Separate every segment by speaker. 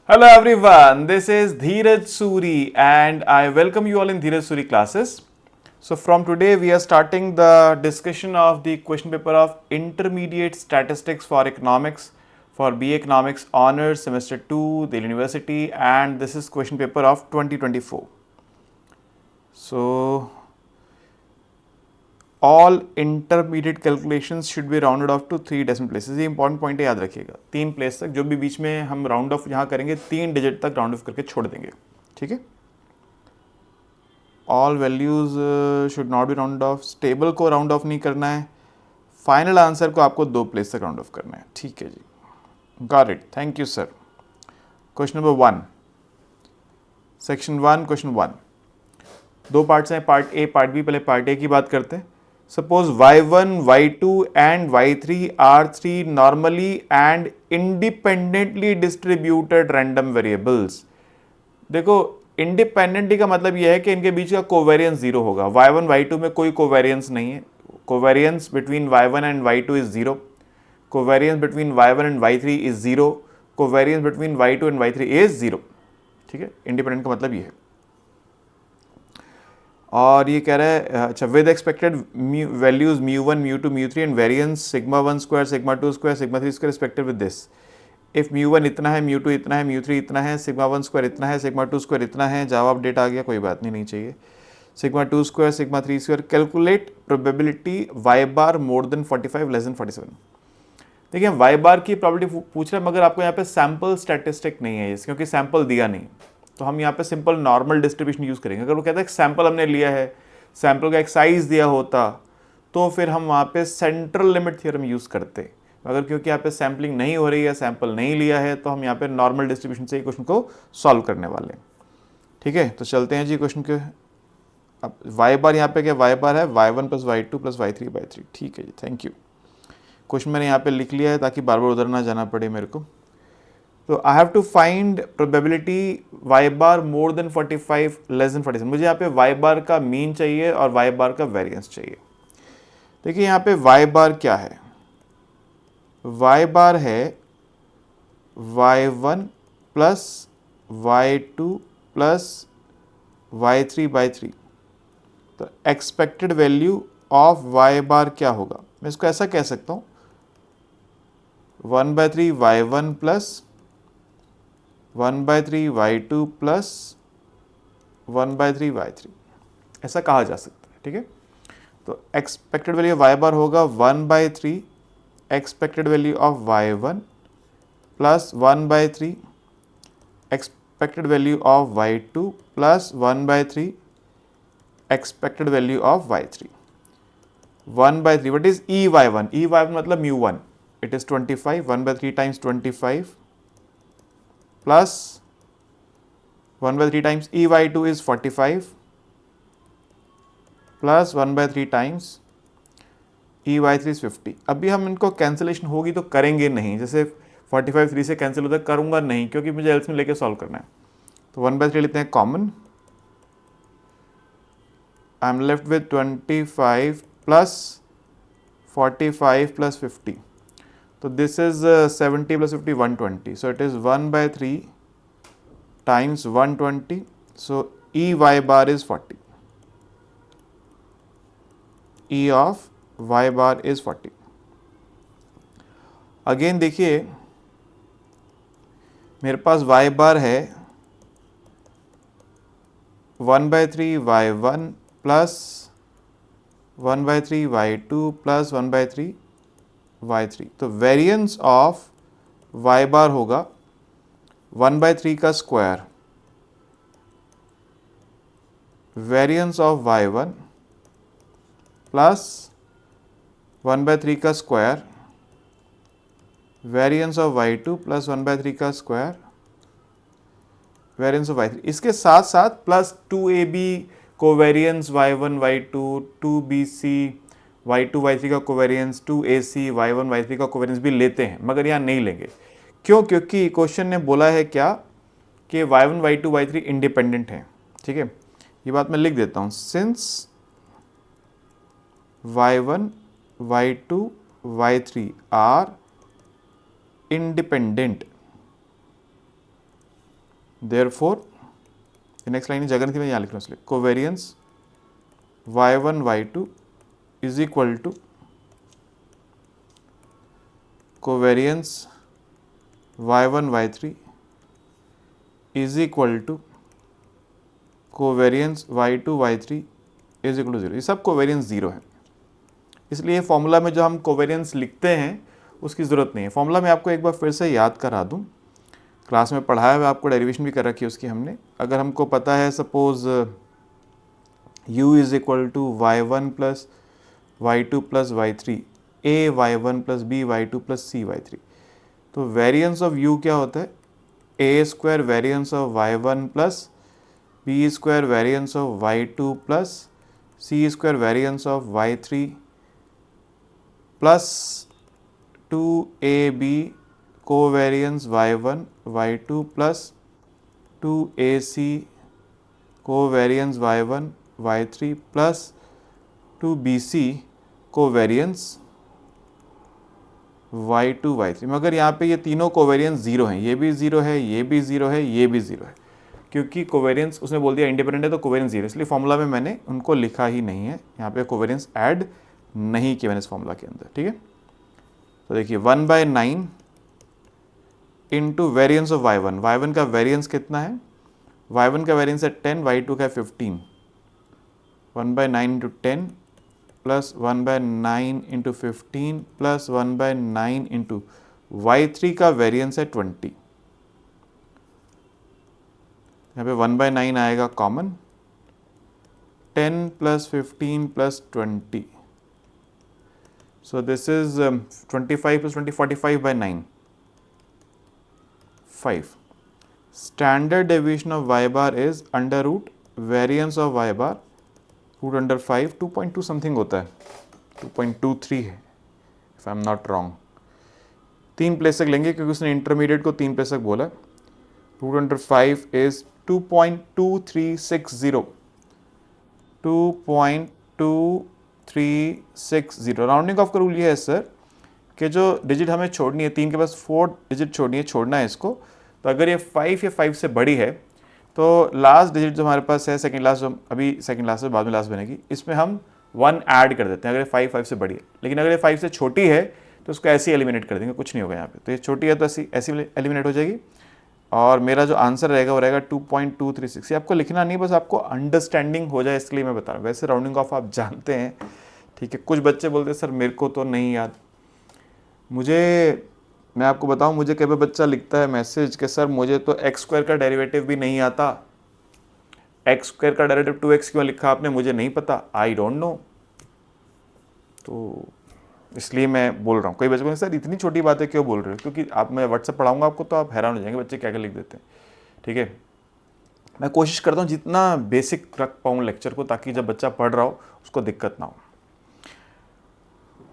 Speaker 1: Hello everyone, this is Dheeraj Suri and I welcome you all in Dheeraj Suri classes. So from today we are starting the discussion of the question paper of Intermediate Statistics for Economics for BA Economics Honours Semester 2, Delhi University, and this is question paper of 2024. So all intermediate calculations should be rounded off to 3 decimal places. ये important point है, याद रखिएगा। 3 place तक जो भी बीच में हम round of यहाँ करेंगे 3 डिजिट तक राउंड ऑफ करके छोड़ देंगे, ठीक है। All values should not be round of, stable को राउंड ऑफ नहीं करना है, फाइनल आंसर को आपको 2 प्लेस तक राउंड ऑफ करना है, ठीक है जी। Got it, thank you sir. Question number 1, section 1, question 1। 2 parts हैं, पार्ट ए पार्ट बी। पहले पार्ट ए की बात करते हैं। Suppose y1, y2 and y3 are 3 normally and independently distributed random variables। देखो, इंडिपेंडेंटली का मतलब यह है कि इनके बीच का कोवेरियंस 0 होगा। y1, y2 में कोई कोवेरियंस नहीं है। Covariance between y1 and y2 is 0, covariance between y1 and y3 is 0, covariance between y2 and y3 is 0, ठीक है। इंडिपेंडेंट का मतलब ये है। और ये कह रहा है अच्छा, with expected values mu one, mu two, म्यू3 and variance sigma 1 square, sigma 2 square, sigma 3 square respective with this. If mu one इतना है, म्यू2 इतना है, म्यू3 इतना है, सिग्मा 1 स्क्वायर इतना है, सिग्मा 2 स्क्वायर इतना है। जवाब अपडेट आ गया, कोई बात नहीं चाहिए। Sigma 2 square, sigma 3 square. Calculate probability Y bar more than 45 less than 47। देखिए, वाई बार की प्रोबेबिलिटी पूछ रहा है, मगर आपको यहाँ पे सैम्पल स्टैटिस्टिक नहीं है क्योंकि सैम्पल दिया नहीं, तो हम यहाँ पे सिंपल नॉर्मल डिस्ट्रीब्यूशन यूज़ करेंगे। अगर वो कहता है सैंपल हमने लिया है, सैंपल का एक साइज दिया होता, तो फिर हम वहाँ पे सेंट्रल लिमिट थ्योरम यूज़ करते। अगर क्योंकि यहाँ पे सैम्पलिंग नहीं हो रही है, सैंपल नहीं लिया है, तो हम यहाँ पे नॉर्मल डिस्ट्रीब्यूशन से ही क्वेश्चन को सॉल्व करने वाले हैं, ठीक है। तो चलते हैं जी क्वेश्चन के। अब वाई बार यहाँ पे क्या, वाई बार है y1 plus y2 plus y3/3, ठीक है जी, थैंक यू। क्वेश्चन मैंने यहाँ पे लिख लिया है ताकि बार बार उधर ना जाना पड़े मेरे को। तो I have to find probability Y bar more than 45 less than 47। मुझे यहाँ पे वाई बार का मीन चाहिए और वाई बार का वेरिएंस चाहिए। देखिए यहाँ पे वाई बार क्या है, वाई बार है y1 plus y2 plus y3/3। तो एक्सपेक्टेड वैल्यू ऑफ वाई बार क्या होगा, मैं इसको ऐसा कह सकता हूँ 1/3 y1 plus 1/3 y2 plus 1/3 y3, ऐसा कहा जा सकता है, ठीक है। तो एक्सपेक्टेड वैल्यू वाई बार होगा 1/3 expected value of y1 plus 1/3 expected value of y2 plus 1/3 expected value of y3। 1/3 what is E y1, E y1 मतलब mu one, it is 25, 1/3 times 25 plus 1/3 times EY2 is 45 plus 1/3 times EY3 is 50। अभी हम इनको cancellation होगी तो करेंगे नहीं, जैसे 45 3 से कैंसिल होता है, करूंगा नहीं क्योंकि मुझे एल्स में लेके सॉल्व करना है। तो 1/3 लेते हैं common, I am left with 25 plus 45 plus 50। तो this is 70 plus 50 120, so it is 1/3 times 120, so EY bar is 40, E of Y bar is 40। Again देखिए मेरे पास Y bar है 1/3 Y1 plus 1/3 Y2 plus 1/3 Y3। तो variance of Y bar होगा 1/3 का square, variance of y1 plus 1/3 का square, variance of y2 plus 1/3 का square, variance of y3। इसके साथ साथ plus 2ab covariance y1 y2, 2bc y2 y3 का covariance, 2ac y1 y3 का कोवेरियंस भी लेते हैं, मगर यहाँ नहीं लेंगे। क्यों? क्योंकि क्वेश्चन ने बोला है क्या कि y1 y2 y3 इंडिपेंडेंट हैं, ठीक है। ये बात मैं लिख देता हूँ, since y1 y2 y3 are independent, therefore next line जगह नहीं थी, मैं यहाँ लिख रहा हूँ इसलिए, covariance y1 y2 is equal to covariance y1 y3 is equal to covariance y2 y3 is equal to 0। ये सब कोवेरियंस 0 है, इसलिए फॉर्मूला में जो हम कोवेरियंस लिखते हैं उसकी ज़रूरत नहीं है। फॉर्मूला में आपको एक बार फिर से याद करा दूं, क्लास में पढ़ाया हुआ, आपको डेरिवेशन भी कर रखी है उसकी हमने। अगर हमको पता है suppose u is equal to y1 plus y2 plus y3 a y1 plus b y2 plus c y3, तो वेरिएंस ऑफ u क्या होता है, a square variance of y1 plus b square variance of y2 plus c square variance of y3 plus 2ab covariance y1 y2 plus 2ac covariance y1 y3 plus 2bc covariance y2 y3। मगर यहाँ पे ये तीनों covariance 0 हैं, ये भी 0 है, ये भी 0 है, ये भी 0 है, क्योंकि कोवेरियंस उसने बोल दिया इंडिपेंडेंट है तो कोवेरियंस 0, इसलिए फॉर्मूला में मैंने उनको लिखा ही नहीं है, यहाँ पे कोवेरियंस ऐड नहीं किया मैंने इस फॉर्मूला के अंदर। ठीक है, तो देखिए 1/9 into variance of y1, y1 का वेरियंस कितना है, y1 का वेरियंस है 10, y2 का 15, 1/9 into 10 plus 1/9 into 15 plus 1/9 into y3 का वेरियंस है 20। यहाँ पे 1/9 आएगा common, 10 plus 15 plus 20, so this is 25 plus 20 45/9 5। Standard deviation of y bar is under root variance of y bar root under 5, 2.2 something होता है, 2.23 है if I am not wrong। 3 place तक लेंगे क्योंकि उसने इंटरमीडिएट को 3 प्लेस तक बोला। Root under 5 is 2.2360, 2.2360। Rounding off का रूल ये है सर कि जो डिजिट हमें छोड़नी है, 3 के पास 4 डिजिट छोड़नी है, छोड़ना है इसको, तो अगर ये 5 या 5 से बड़ी है तो लास्ट डिजिट जो हमारे पास है, सेकंड लास्ट, जो अभी सेकंड लास्ट है बाद में लास्ट बनेगी, इसमें हम 1 ऐड कर देते हैं अगर ये 5 से बड़ी है। लेकिन अगर ये 5 से छोटी है तो उसको ऐसे ही एलिमिनेट कर देंगे, कुछ नहीं होगा यहाँ पे। तो ये छोटी है तो ऐसी एलिमिनेट हो जाएगी, और मेरा जो आंसर रहेगा वो रहेगा 2.236। ये आपको लिखना नहीं, बस आपको अंडरस्टैंडिंग हो जाए इसलिए मैं बता रहा हूँ। वैसे राउंडिंग ऑफ आप जानते हैं, ठीक है। कुछ बच्चे बोलते हैं सर मेरे को तो नहीं याद। मैं आपको बताऊं, मुझे कई बार बच्चा लिखता है मैसेज कि सर मुझे तो एक्स स्क्वायर का डेरिवेटिव भी नहीं आता, एक्स स्क्वायर का डेरिवेटिव 2x क्यों लिखा आपने, मुझे नहीं पता, आई डोंट नो। तो इसलिए मैं बोल रहा हूँ। कई बच्चे बोलते हैं सर इतनी छोटी बातें क्यों बोल रहे हो, क्योंकि आप, मैं व्हाट्सएप पढ़ाऊंगा आपको तो आप हैरान हो जाएंगे बच्चे क्या क्या लिख देते हैं। ठीक है, मैं कोशिश करता हूँ जितना बेसिक रख पाऊँ लेक्चर को, ताकि जब बच्चा पढ़ रहा हो उसको दिक्कत ना हो।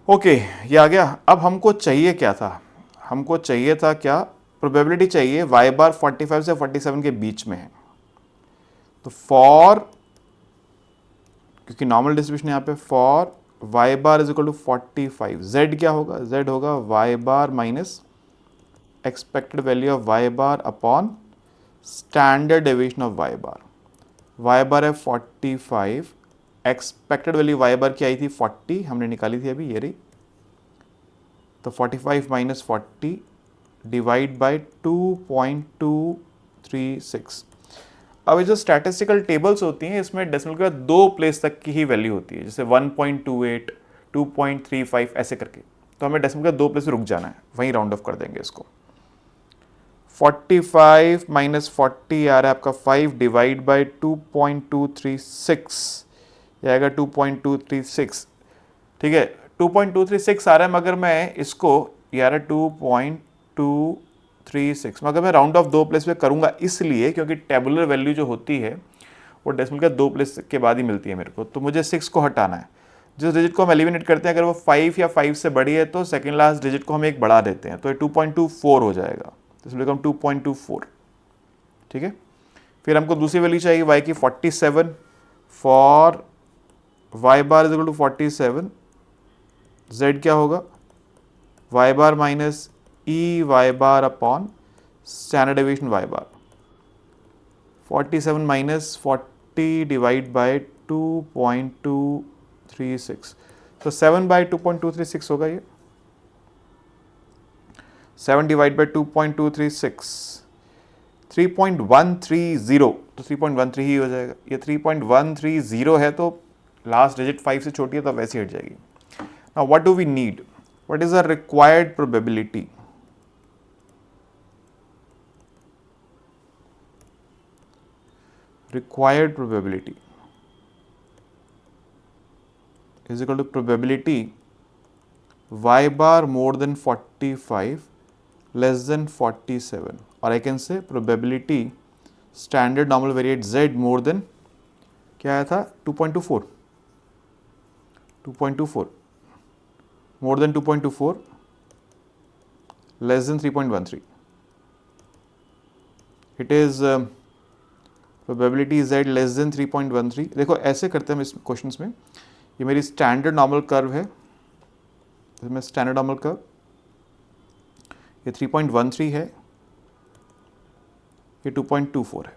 Speaker 1: ओके, ये आ गया। अब हमको चाहिए क्या था, हमको चाहिए था क्या, प्रोबेबिलिटी चाहिए y बार 45 से 47 के बीच में है। तो फॉर, क्योंकि नॉर्मल डिस्ट्रीब्यूशन यहाँ पे, for y bar is equal to 45, z क्या होगा, z होगा y bar minus expected value of y bar upon standard deviation of y bar. y bar है 45, एक्सपेक्टेड वैल्यू y बार की आई थी 40, हमने निकाली थी अभी, ये रही। तो 45 माइनस 40 डिवाइड बाई 2.236। अब ये जो स्टैटिस्टिकल टेबल्स होती हैं इसमें डेसिमल के बाद 2 प्लेस तक की ही वैल्यू होती है, जैसे 1.28, 2.35 ऐसे करके। तो हमें डेसिमल के 2 प्लेस पे रुक जाना है, वहीं राउंड ऑफ कर देंगे इसको। 45 माइनस 40 आ रहा है आपका 5 डिवाइड बाई 2.236, ये आएगा 2.236। ठीक है, 2.236 आ रहा है, मगर मैं इसको, यार 2.236, मगर मैं राउंड ऑफ 2 प्लेस पे करूंगा इसलिए क्योंकि टेबुलर वैल्यू जो होती है वो डेसिमल के 2 प्लेस के बाद ही मिलती है मेरे को। तो मुझे 6 को हटाना है। जिस डिजिट को हम एलिमिनेट करते हैं अगर वो 5 या 5 से बड़ी है तो सेकेंड लास्ट डिजिट को हम एक बढ़ा देते हैं, तो ये 2.24 हो जाएगा, तो इसलिए हम 2.24। ठीक है, फिर हमको दूसरी वैल्यू चाहिए y की 47, for y bar is equal to 47, z क्या होगा, y bar minus E Y bar upon standard deviation y bar. 47 minus 40 divide by 2.236, तो 7 बाय 2.236 होगा ये। 7 डिवाइड बाय 2.236 3.130, तो 3.13 ही हो जाएगा। ये 3.130 है तो लास्ट डिजिट 5 से छोटी है तो वैसे हट जाएगी। Now what do we need, what is the required probability? Required probability is equal to probability y bar more than 45 less than 47, or I can say probability standard normal variate z more than, क्या आया था, 2.24 more than 2.24 less than 3.13. It is probability z less then 3.13। देखो ऐसे करते हैं हम इस questions में, ये मेरी स्टैंडर्ड नॉर्मल कर्व है, इसमें स्टैंडर्ड नॉर्मल कर्व, ये 3.13 है, ये 2.24 है,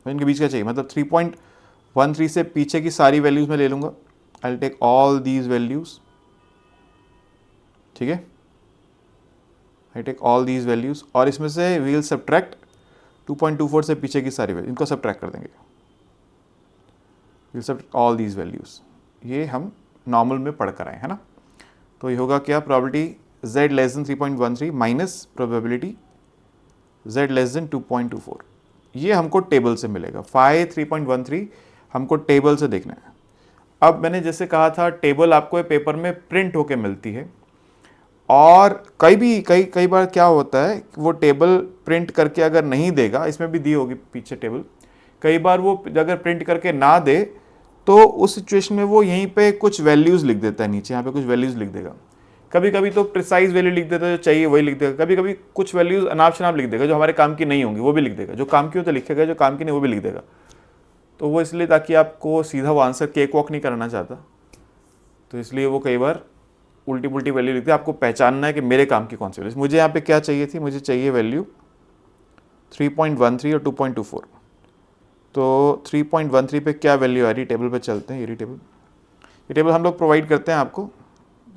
Speaker 1: इनके बीच क्या चाहिए, मतलब 3.13 से पीछे की सारी वैल्यूज मैं ले लूँगा। I will take all these values, ठीक है, I take all these values, और इसमें से वी विल सब्ट्रैक्ट 2.24 से पीछे की सारी वैल्यू, इनको सब्ट्रैक्ट कर देंगे, will subtract all these values. ये हम नॉर्मल में पढ़ कर आए हैं ना। तो ये होगा क्या, probability z less then 3.13 minus probability z less then 2.24, ये हमको टेबल से मिलेगा। फाई 3.13 हमको टेबल से देखना है। अब मैंने जैसे कहा था, टेबल आपको पेपर में प्रिंट होके मिलती है, और कई बार क्या होता है, वो टेबल प्रिंट करके अगर नहीं देगा, इसमें भी दी होगी पीछे टेबल, कई बार वो अगर प्रिंट करके ना दे तो उस सिचुएशन में वो यहीं पे कुछ वैल्यूज़ लिख देता है, नीचे यहाँ पे कुछ वैल्यूज़ लिख देगा। कभी कभी तो प्रिसाइज वैल्यू लिख देता है, जो चाहिए वही लिख देगा। कभी कभी कुछ वैल्यूज़ अनाप शनाप लिख देगा, जो हमारे काम की नहीं होंगी वो भी लिख देगा, जो काम की हो तो लिखेगा, जो काम की नहीं वो भी लिख देगा। तो वो इसलिए ताकि आपको सीधा वो आंसर केक वॉक नहीं कराना चाहता, तो इसलिए वो कई बार उल्टी पुल्टी वैल्यू लिखते हैं। आपको पहचानना है कि मेरे काम की कौन सी वैल्यू। मुझे यहाँ पे क्या चाहिए थी, मुझे चाहिए वैल्यू 3.13 और 2.24। तो 3.13 पे क्या वैल्यू आ रही, टेबल पे चलते हैं। ये टेबल हम लोग प्रोवाइड करते हैं आपको,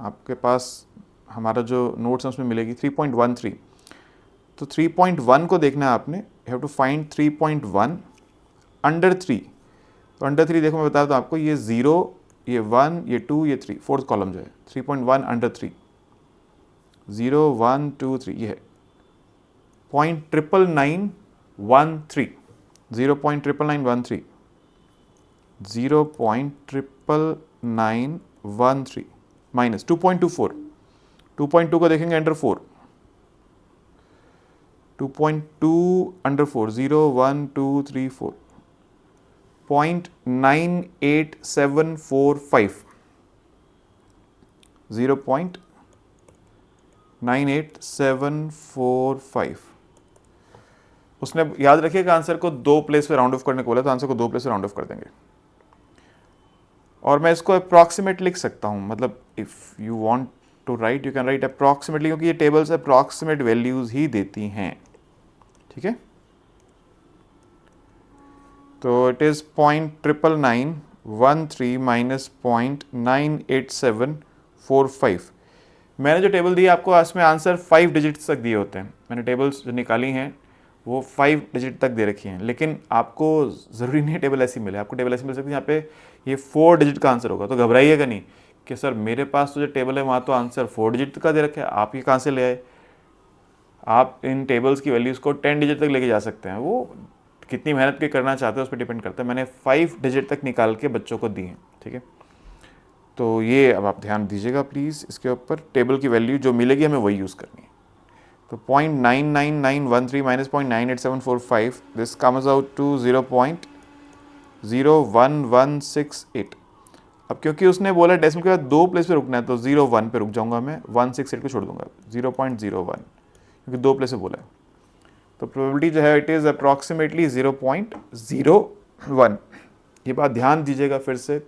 Speaker 1: आपके पास हमारा जो नोट्स है उसमें मिलेगी। 3.13, तो 3.1 को देखना है आपने, you have to find 3.1 under 3। तो अंडर 3 देखो, मैं बता दूँ आपको, ये 0, ये 1, ये 2, ये 3, फोर्थ कॉलम जो है 3.1 अंडर 3, 0, 1, 2, 3, ये है 0.99913, 0.99913, 0.99913 माइनस 2.24, 2.2 को देखेंगे अंडर 4, 2.2 अंडर 4, 0, 1, 2, 3, 4, 0.98745, 0.98745। उसने याद रखिएगा आंसर को दो प्लेस पे राउंड ऑफ करने को बोला, तो आंसर को दो प्लेस पे राउंड ऑफ कर देंगे। और मैं इसको अप्रॉक्सीमेट लिख सकता हूँ, मतलब if you want to write you can write approximately, क्योंकि ये टेबल्स अप्रॉक्सीमेट वैल्यूज़ ही देती हैं, ठीक है। तो इट इज़ 0.99913 माइनस 0.98745। मैंने जो टेबल दी आपको, इसमें आंसर 5 डिजिट्स तक दिए होते हैं। मैंने टेबल्स जो निकाली हैं वो 5 डिजिट तक दे रखी हैं, लेकिन आपको ज़रूरी नहीं टेबल ऐसी मिले, आपको टेबल ऐसी मिल सकती है यहाँ पे ये 4 डिजिट का आंसर होगा। तो घबराइएगा नहीं कि सर मेरे पास तो जो टेबल है वहाँ तो आंसर 4 डिजिट का दे रखा है, आप ये कहाँ से ले आए। आप इन टेबल्स की वैल्यूज़ को 10 डिजिट तक लेके जा सकते हैं, वो कितनी मेहनत के करना चाहते हैं उस पर डिपेंड करता है। मैंने 5 डिजिट तक निकाल के बच्चों को दी हैं, ठीक है। तो ये अब आप ध्यान दीजिएगा प्लीज़, इसके ऊपर टेबल की वैल्यू जो मिलेगी हमें वही यूज़ करनी है। तो 0.99913 minus 0.98745, this comes out to 0.01168। अब क्योंकि उसने बोला डेसिमल के बाद दो प्लेस पे रुकना है, तो 0.1 पे रुक जाऊंगा मैं, 168 को छोड़ दूंगा, 0.01, क्योंकि दो प्लेस पे बोला है। तो प्रोबेबिलिटी जो है इट इज़ अप्रॉक्सीमेटली 0.01। ये बात ध्यान दीजिएगा फिर से,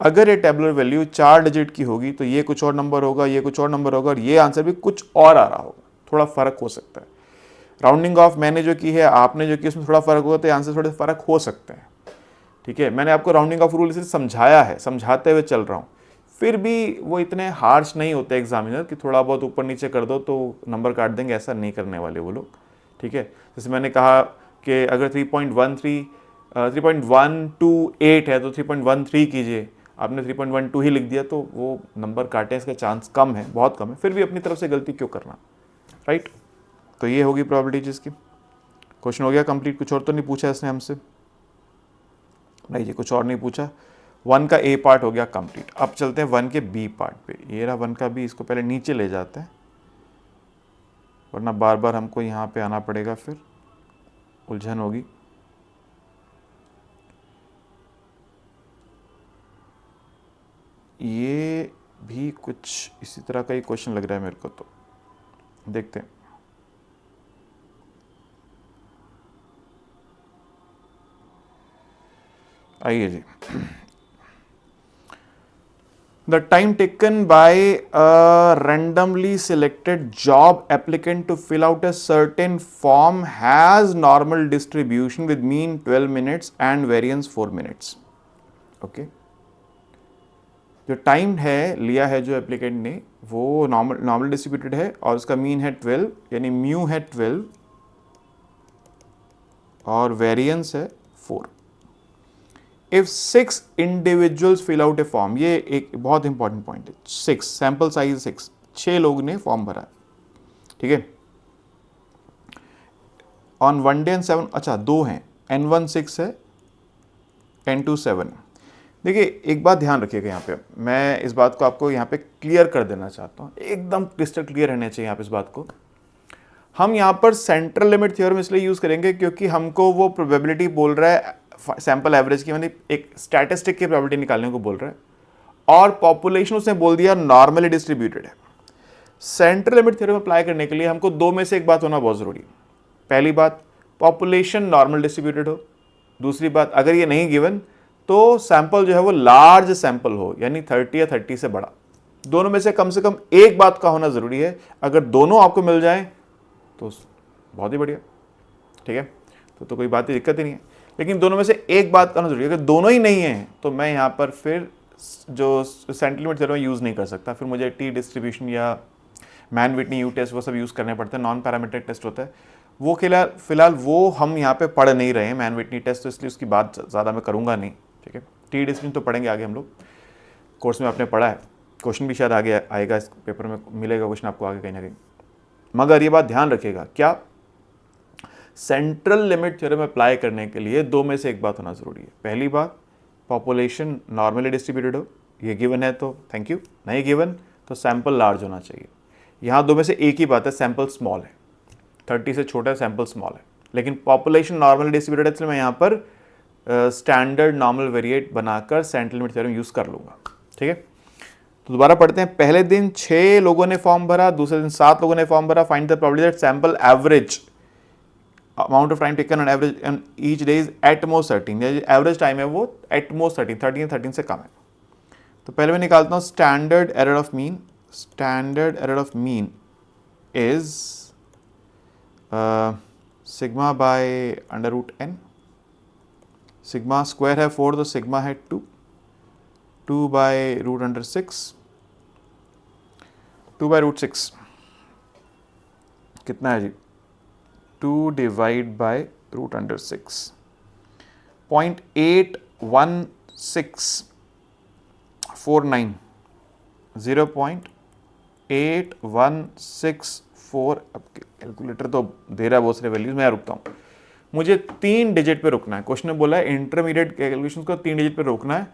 Speaker 1: अगर ये टेबुलर वैल्यू 4 डिजिट की होगी तो ये कुछ और नंबर होगा, ये कुछ और नंबर होगा, और ये आंसर भी कुछ और आ रहा होगा, थोड़ा फ़र्क हो सकता है। राउंडिंग ऑफ मैंने जो की है, आपने जो की, उसमें थोड़ा फर्क होगा तो आंसर थोड़े फर्क हो सकते हैं, ठीक है। मैंने आपको राउंडिंग ऑफ रूल इसे समझाया है, समझाते हुए चल रहा हूँ, फिर भी वो इतने हार्श नहीं होते एग्जामिनर कि थोड़ा बहुत ऊपर नीचे कर दो तो नंबर काट देंगे, ऐसा नहीं करने वाले वो लोग, ठीक है। जैसे मैंने कहा कि अगर 3.128 है तो 3.13 कीजिए, आपने 3.12 ही लिख दिया तो वो नंबर काटे इसका चांस कम है, बहुत कम है, फिर भी अपनी तरफ से गलती क्यों करना, राइट। तो ये होगी प्रोबेबिलिटी जिसकी। क्वेश्चन हो गया कंप्लीट, कुछ और तो नहीं पूछा इसने हमसे? नहीं जी, कुछ और नहीं पूछा। 1 का ए पार्ट हो गया कंप्लीट। अब चलते हैं 1 के बी पार्ट पे। ये रहा 1 का बी, इसको पहले नीचे ले जाते हैं वरना बार बार हमको यहाँ पे आना पड़ेगा, फिर उलझन होगी। ये भी कुछ इसी तरह का ही क्वेश्चन लग रहा है मेरे को, तो देखते हैं। आइए जी। The time taken by a randomly selected job applicant to fill out a certain form has normal distribution with mean 12 minutes and variance 4 minutes. Okay. जो टाइम है लिया है जो एप्लीकेंट ने वो नॉर्मल डिस्ट्रीब्यूटेड है और उसका मीन है 12, यानी म्यू है 12 और वेरिएंस है 4. If 6 individuals fill out a form, ये एक बहुत इंपॉर्टेंट पॉइंट है, 6 सैंपल साइज 6 लोग ने फॉर्म भरा, ठीक है। ऑन 1 day and 7, अच्छा 2 हैं, N1 6 है, N2 7. देखिए एक बात ध्यान रखिएगा यहाँ पे, मैं इस बात को आपको यहाँ पे क्लियर कर देना चाहता हूँ, एकदम क्रिस्टल क्लियर रहना चाहिए यहाँ पे इस बात को। हम यहाँ पर सेंट्रल लिमिट थ्योरम इसलिए यूज़ करेंगे क्योंकि हमको वो प्रोबेबिलिटी बोल रहा है सैंपल एवरेज की, मतलब एक स्टैटिस्टिक की प्रोबेबिलिटी निकालने को बोल रहा है, और पॉपुलेशन उसने बोल दिया नॉर्मली डिस्ट्रीब्यूटेड है। सेंट्रल लिमिट थ्योरम अप्लाई करने के लिए हमको दो में से एक बात होना बहुत ज़रूरी है। पहली बात, पॉपुलेशन नॉर्मल डिस्ट्रीब्यूटेड हो। दूसरी बात, अगर ये नहीं गिवन तो सैंपल जो है वो लार्ज सैंपल हो, यानी 30 या 30 से बड़ा। दोनों में से कम एक बात का होना ज़रूरी है। अगर दोनों आपको मिल जाएं तो बहुत ही बढ़िया, ठीक है, तो कोई बात ही दिक्कत ही नहीं है। लेकिन दोनों में से एक बात करना जरूरी है, अगर दोनों ही नहीं है तो मैं यहाँ पर फिर जो सेंट्रल लिमिट थ्योरम यूज़ नहीं कर सकता, फिर मुझे टी डिस्ट्रीब्यूशन या मैन विटनी यू टेस्ट वो सब यूज़ करने पड़ते हैं, नॉन पैरामीट्रिक टेस्ट होता है वो। फिलहाल वो हम यहाँ पे पढ़ नहीं रहे हैं मैन विटनी टेस्ट, तो इसलिए उसकी बात ज़्यादा मैं करूँगा नहीं, ठीक है। टी डिस्ट्रीब्यूशन तो पढ़ेंगे आगे, हम लोग कोर्स में आपने पढ़ा है, क्वेश्चन भी शायद आगे आएगा, इस पेपर में मिलेगा क्वेश्चन आपको आगे कहीं ना कहीं। मगर ये बात ध्यान रखिएगा, क्या सेंट्रल लिमिट थ्योरम अप्लाई करने के लिए दो में से एक बात होना जरूरी है। पहली बात, पॉपुलेशन नॉर्मली डिस्ट्रीब्यूटेड हो, ये गिवन है तो थैंक यू, नहीं गिवन तो सैंपल लार्ज होना चाहिए। यहाँ दो में से एक ही बात है, सैंपल स्मॉल है, 30 से छोटा है, सैंपल स्मॉल है, लेकिन पॉपुलेशन नॉर्मली डिस्ट्रीब्यूटेड है, इसलिए मैं यहाँ पर स्टैंडर्ड नॉर्मल वेरिएट बनाकर सेंट्रल लिमिट थ्योरम यूज़ कर लूँगा, ठीक है। तो दोबारा पढ़ते हैं। पहले दिन 6 लोगों ने फॉर्म भरा, दूसरे दिन 7 लोगों ने फॉर्म भरा। Find the probability that sample average amount of time taken on average and each day is eight most 13। Average time है वो एट मोस्ट 13 से कम है। तो पहले मैं निकालता हूँ standard error of mean. Standard error of mean is sigma by under root n। Sigma square है 4 तो सिग्मा है 2 by root under 6, 2 by root 6 कितना है जी, 2 डिवाइड बाय रूट अंडर 6, 0.81649, 0.8164। अब कैलकुलेटर तो दे रहा है बहुत सारे वैल्यूज, मैं रुकता हूँ, मुझे 3 डिजिट पे रुकना है। क्वेश्चन में बोला है इंटरमीडिएट कैलकुलेशन को 3 डिजिट पे रोकना है,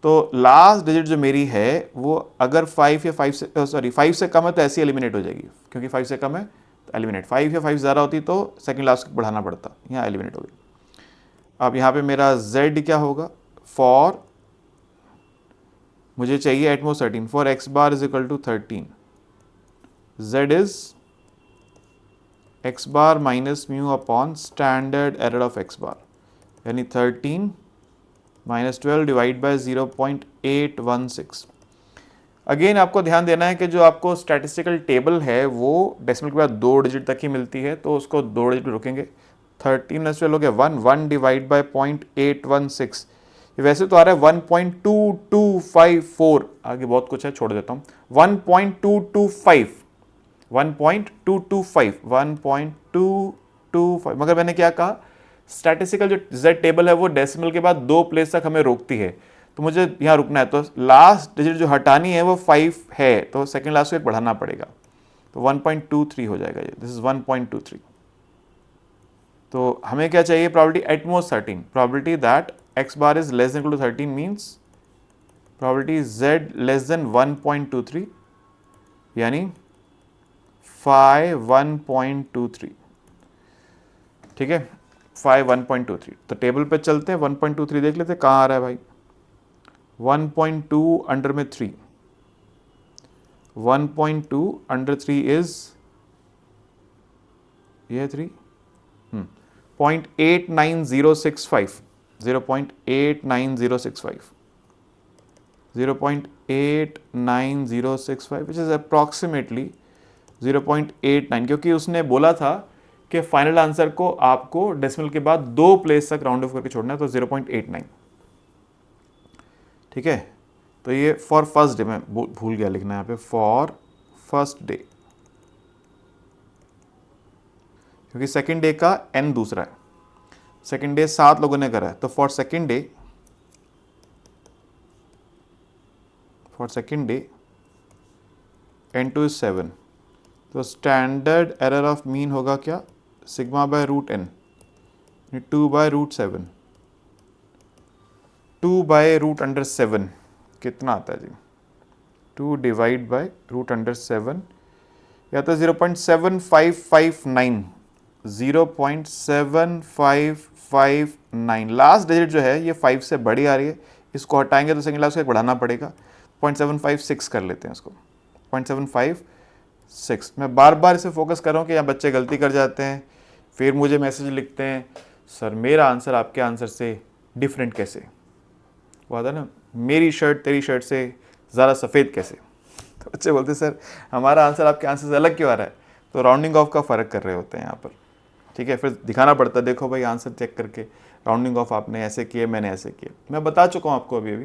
Speaker 1: तो लास्ट डिजिट जो मेरी है वो अगर 5 से कम है तो ऐसी एलिमिनेट हो जाएगी, क्योंकि 5 से कम है तो एलिमिनेट, 5 या 5 ज़्यादा होती तो सेकंड लास्ट बढ़ाना पड़ता, यहाँ एलिमिनेट हो गई। अब यहाँ पे मेरा z क्या होगा, फॉर मुझे चाहिए at most 13, for x bar is equal to 13, z is x bar minus mu upon standard error of x bar, यानी 13 माइनस 12 डिवाइड बाय 0.816। अगेन आपको ध्यान देना है कि जो आपको स्टैटिस्टिकल टेबल है वो डेसिमल के बाद 2 डिजिट तक ही मिलती है, तो उसको 2 डिजिट रुकेंगे। 13 हो गया 1 डिवाइड बाय 0.816, वैसे तो आ रहा है 1.2254, आगे बहुत कुछ है छोड़ देता हूँ। 1.225, मगर मैंने क्या कहा, स्टैटिस्टिकल जो जेड टेबल है वो डेसिमल के बाद 2 प्लेस तक हमें रोकती है, तो मुझे यहाँ रुकना है। तो लास्ट डिजिट जो हटानी है वो 5 है, तो सेकेंड लास्ट को एक बढ़ाना पड़ेगा, तो 1.23 हो जाएगा ये, दिस इज 1.23। तो हमें क्या चाहिए, probability at most 13, probability that x bar is less than equal to 13 means probability z less than 1.23, यानी 1.23, ठीक है, 1.23। तो टेबल पे चलते हैं, 1.23 देख लेते हैं कहाँ आ रहा है भाई। 1.2 अंडर में 3, 1.2 अंडर 3 इज ये 3, 0.89065, 0.89065, 0.89065 विच इज अप्रॉक्सीमेटली 0.89, क्योंकि उसने बोला था कि फाइनल आंसर को आपको डेसिमल के बाद 2 प्लेस तक राउंड ऑफ करके छोड़ना है, तो 0.89, ठीक है। तो ये फॉर फर्स्ट डे, मैं भूल गया लिखना यहाँ पे, फॉर फर्स्ट डे, क्योंकि सेकेंड डे का n दूसरा है, सेकेंड डे 7 लोगों ने करा है, तो for second day n2 is 7, तो स्टैंडर्ड एरर ऑफ मीन होगा क्या, sigma by root n, 2 by root 7, 2 by root under 7 कितना आता है जी, 2 डिवाइड बाय रूट अंडर 7, या तो 0.7559, 0.7559, लास्ट डिजिट जो है ये 5 से बड़ी आ रही है, इसको हटाएंगे तो सेकेंड लास्ट को बढ़ाना पड़ेगा, 0.756 कर लेते हैं इसको, 0.756। मैं बार बार इसे फोकस कर रहा हूँ कि यहाँ बच्चे गलती कर जाते हैं, फिर मुझे मैसेज लिखते हैं, सर मेरा आंसर आपके आंसर से डिफरेंट कैसे, वो आता है ना, मेरी शर्ट तेरी शर्ट से ज़्यादा सफ़ेद कैसे, तो बच्चे बोलते हैं सर हमारा आंसर आपके आंसर से अलग क्यों आ रहा है, तो राउंडिंग ऑफ का फ़र्क कर रहे होते हैं यहाँ पर, ठीक है। फिर दिखाना पड़ता है, देखो भाई आंसर चेक करके, राउंडिंग ऑफ आपने ऐसे किए, मैंने ऐसे किए। मैं बता चुका हूँ आपको अभी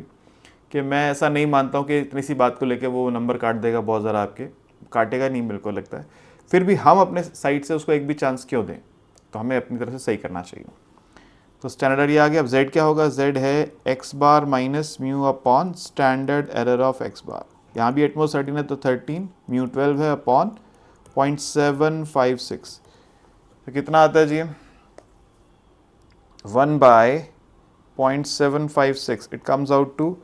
Speaker 1: कि मैं ऐसा नहीं मानता हूँ कि इतनी सी बात को लेके वो नंबर काट देगा, बहुत ज़्यादा आपके काटेगा नहीं, मेरे को लगता है। फिर भी हम अपने साइड से उसको एक भी चांस क्यों दें, तो हमें अपनी तरफ से सही करना चाहिए। तो स्टैंडर्ड ये आ गया। अब z क्या होगा, z है x bar minus mu upon standard error of x बार, यहाँ भी एटमोस्ट 13 है तो 13, म्यू 12 है अपॉन 0.756, तो कितना आता है जी, 1/0.756, इट कम्स आउट टू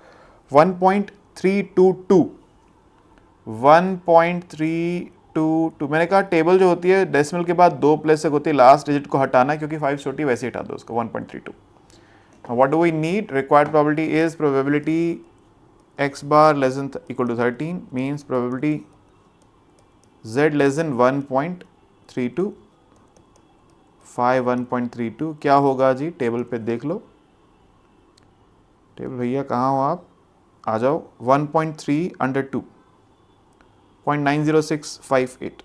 Speaker 1: 1.322, 1.322। मैंने कहा टेबल जो होती है डेसिमल के बाद 2 प्लेस तक होती है, लास्ट डिजिट को हटाना है, क्योंकि 5 छोटी वैसे हटा दो उसको, 1.32। What do we need, required probability is probability x bar less than equal to 13 means probability z less than 1.32, 1.32 क्या होगा जी, टेबल पे देख लो, टेबल भैया कहाँ हो आप, आ जाओ, 1.3 अंडर 2, 0.90658,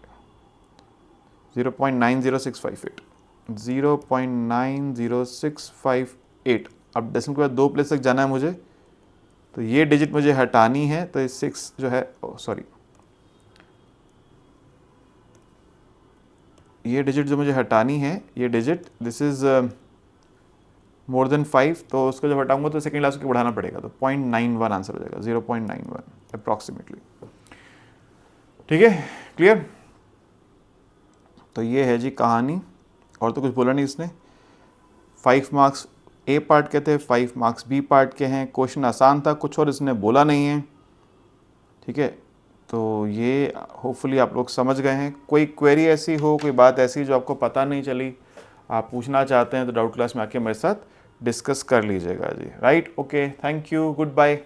Speaker 1: 0.90658, 0.90658। अब डेसिमल के बाद 2 प्लेस तक जाना है मुझे, तो ये डिजिट मुझे हटानी है, तो 6 जो है, सॉरी ये डिजिट जो मुझे हटानी है, ये digit this is more than 5, तो उसको जब हटाऊंगा तो सेकेंड लास्ट को बढ़ाना पड़ेगा, तो 0.91 आंसर हो जाएगा, 0.91 अप्रॉक्सीमेटली, ठीक है, क्लियर। तो ये है जी कहानी, और तो कुछ बोला नहीं इसने। 5 मार्क्स ए पार्ट के थे, 5 मार्क्स बी पार्ट के हैं, क्वेश्चन आसान था, कुछ और इसने बोला नहीं है, ठीक है। तो ये होपफुली आप लोग समझ गए हैं। कोई क्वेरी ऐसी हो, कोई बात ऐसी जो आपको पता नहीं चली, आप पूछना चाहते हैं, तो डाउट क्लास में आके मेरे साथ डिस्कस कर लीजिएगा जी, right, okay, thank you, good bye.